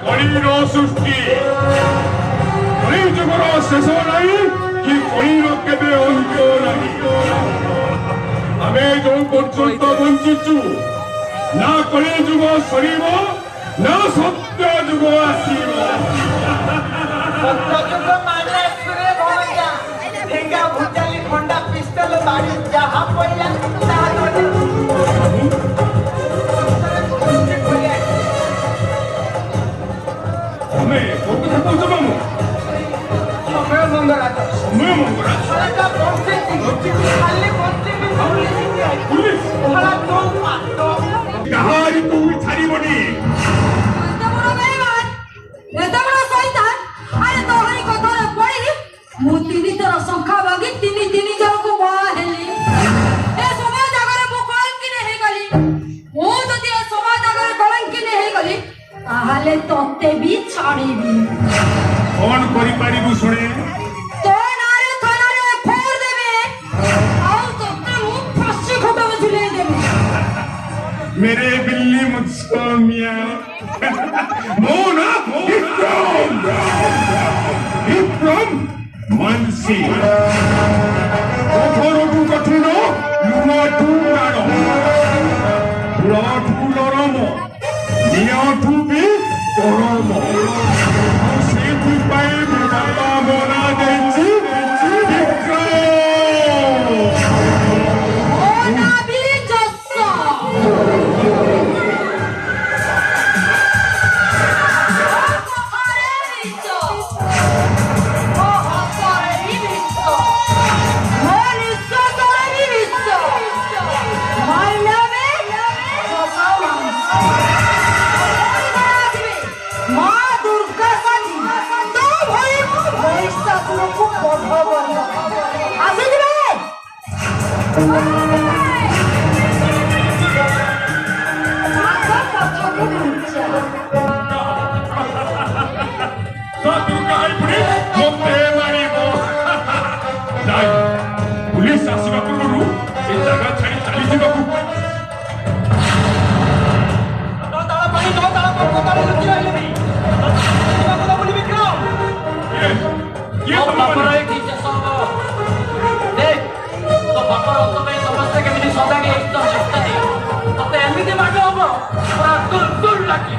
କଳିର ସୃଷ୍ଟି କଳି ଯୁଗର ଶେଷ ନାହିଁ କି କଳିର କେବେ ଅନ୍ତ ନାହିଁ। ଆମେ ଯୋଉ ପର୍ଯ୍ୟନ୍ତ ବଞ୍ଚିଛୁ ନା କଳି ଯୁଗ ସରିବ ନା ସତ୍ୟ ଯୁଗ ଆସିବ। ସତ୍ୟଯୁଗ ମାନେ ସୁରେ ଭଣଜା ଢେଙ୍ଗା ଭୁଜାଲି ଖଣ୍ଡା ପିସ୍ତଲ ବାଡ଼ି ଯାହା ପଇଲା ତାହା ଆମେ କୋଉ କଥା କହୁଛ ମାମୁଁ? ସମୟ ମଙ୍ଗରାଜ ସମୟ ମଙ୍ଗରାଜ ଖାଲି ବଞ୍ଚିବି କାହାରି ତୁ ଛାଡ଼ିବନି। ମୁଁ ତିନି ଥର ଶଙ୍ଖା ଭାଗି ତିନି ଜଣକୁ ବାହା ହେଲି। ଏ ସମାଜ ଆଗରେ ମୁଁ କଳଙ୍କିନି ହେଇଗଲି। ମୁଁ ଯଦି ଏ ସମାଜ ଆଗରେ କଳଙ୍କିନି ହେଇଗଲି ତାହେଲେ ତତେ ବି ଛାଡ଼ିବି। କଣ କରିପାରିବୁ ଶୁଣେ? ତୋ ନାଁରେ ଥାନାରେ ଏଫଆଇଆର ଦେବେ ଆଉ ତତେ ମୁଁ ଫାଶୀ ଖୁଣ୍ଟରେ ଝୁଲେଇ ଦେବି। मेरे बिल्ली मुझको मियाँ ମୋ ନା ବିକ୍ରମ ମାନସୀ। କଠୋରଠୁ କଠିନ ଲୁଣଠୁ ପ୍ରାଣ ଫୁଲଠୁ ନରମ ନିଆଁଠୁ ବି ଗରମ। ସେଥିପାଇଁ ବାପା ମନା ଦେଇଛି ବିକ୍ରମ। ମୋ ନାଁ ବି ଯଶ। पुलिस आसवा पूर्व जगह छाड़ी चली जावाक ସମସ୍ତେ କେମିତି ସଜାগে ତତେ ଏମିତି ମାଡ ହବ ପୁରା ଦୁଲ ଦୁଲ ଲାଗି